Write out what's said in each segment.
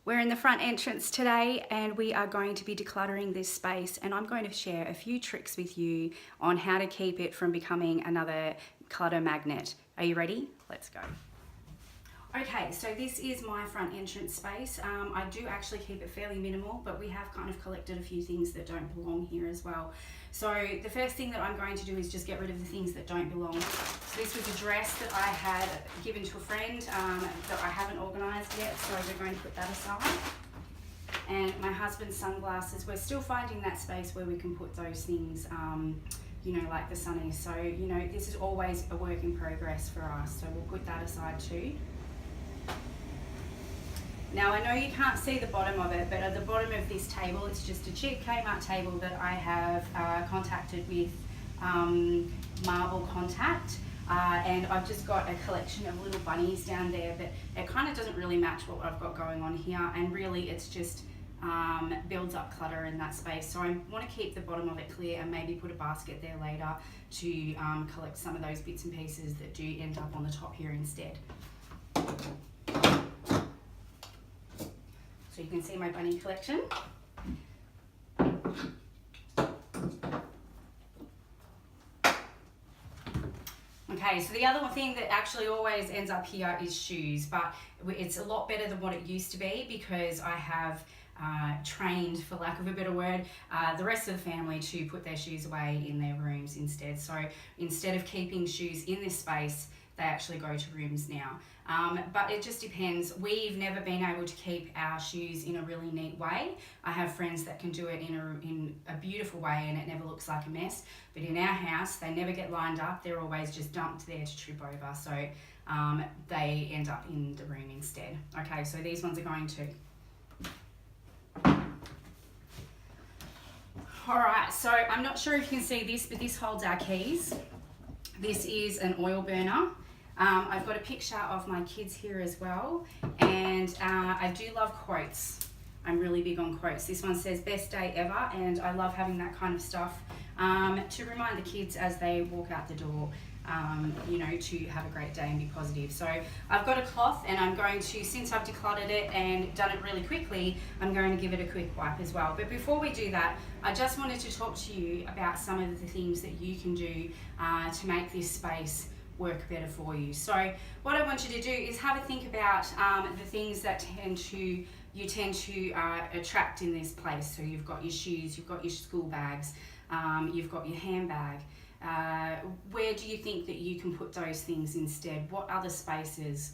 We're in the front entrance today and we are going to be decluttering this space, and I'm going to share a few tricks with you on how to keep it from becoming another clutter magnet. Are you ready? Let's go. Okay, so this is my front entrance space. I do actually keep it fairly minimal, but we have kind of collected a few things that don't belong here as well. So the first thing that I'm going to do is just get rid of the things that don't belong. So this was a dress that I had given to a friend that I haven't organised yet, so we're going to put that aside. And my husband's sunglasses, we're still finding that space where we can put those things, you know, like the sunnies. So, you know, this is always a work in progress for us, so we'll put that aside too. Now I know you can't see the bottom of it, but at the bottom of this table, it's just a cheap Kmart table that I have contacted with marble contact. And I've just got a collection of little bunnies down there, but it kind of doesn't really match what I've got going on here, and really it's just builds up clutter in that space. So I want to keep the bottom of it clear and maybe put a basket there later to collect some of those bits and pieces that do end up on the top here instead. So you can see my bunny collection. Okay, so the other thing that actually always ends up here is shoes, but it's a lot better than what it used to be because I have trained, for lack of a better word, the rest of the family to put their shoes away in their rooms instead. So instead of keeping shoes in this space, they actually go to rooms now. But it just depends. We've never been able to keep our shoes in a really neat way. I have friends that can do it in a beautiful way and it never looks like a mess. But in our house, they never get lined up. They're always just dumped there to trip over. So they end up in the room instead. Okay, so these ones are going to. All right, so I'm not sure if you can see this, but this holds our keys. This is an oil burner. I've got a picture of my kids here as well, and I do love quotes. I'm really big on quotes. This one says best day ever, and I love having that kind of stuff to remind the kids as they walk out the door, you know, to have a great day and be positive. So I've got a cloth, and I'm going to, since I've decluttered it and done it really quickly, I'm going to give it a quick wipe as well. But before we do that, I just wanted to talk to you about some of the things that you can do to make this space work better for you. So what I want you to do is have a think about the things that you tend to attract in this place. So you've got your shoes, you've got your school bags, you've got your handbag. Where do you think that you can put those things instead? What other spaces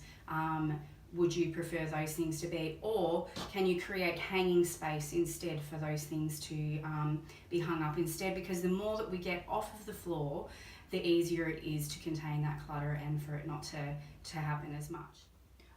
would you prefer those things to be? Or can you create hanging space instead for those things to be hung up instead? Because the more that we get off of the floor, the easier it is to contain that clutter and for it not to happen as much.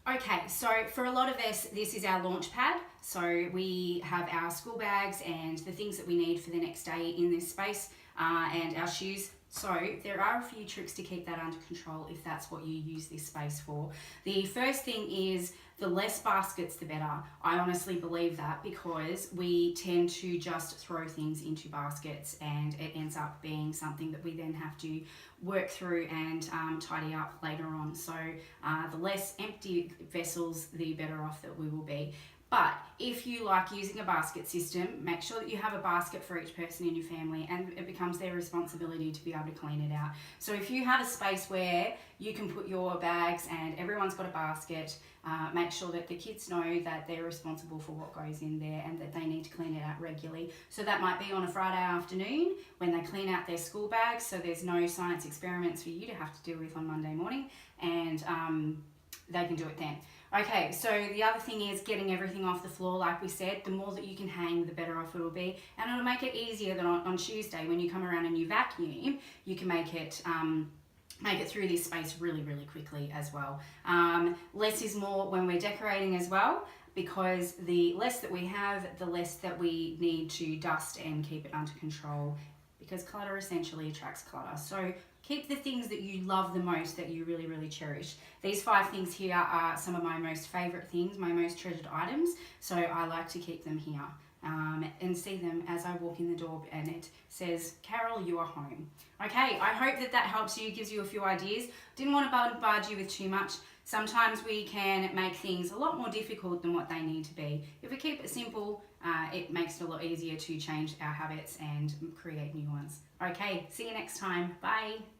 Okay, so for a lot of us, this is our launch pad. So we have our school bags and the things that we need for the next day in this space, and our shoes. So there are a few tricks to keep that under control if that's what you use this space for. The first thing is the less baskets, the better. I honestly believe that because we tend to just throw things into baskets and it ends up being something that we then have to work through and tidy up later on. So the less empty vessels, the better off that we will be. But if you like using a basket system, make sure that you have a basket for each person in your family and it becomes their responsibility to be able to clean it out. So if you have a space where you can put your bags and everyone's got a basket, make sure that the kids know that they're responsible for what goes in there and that they need to clean it out regularly. So that might be on a Friday afternoon when they clean out their school bags, so there's no science experiments for you to have to deal with on Monday morning, and they can do it then. Okay, so the other thing is getting everything off the floor. Like we said, the more that you can hang, the better off it'll be. And it'll make it easier than on Tuesday when you come around and you vacuum, you can make it through this space really, really quickly as well. Less is more when we're decorating as well, because the less that we have, the less that we need to dust and keep it under control, because clutter essentially attracts clutter. So keep the things that you love the most, that you really, really cherish. These 5 things here are some of my most favorite things, my most treasured items. So I like to keep them here. and see them as I walk in the door, and it says, Carol, you are home. Okay, I hope that helps you, gives you a few ideas. Didn't want to bombard you with too much. Sometimes we can make things a lot more difficult than what they need to be. If we keep it simple, it makes it a lot easier to change our habits and create new ones. Okay, see you next time. Bye.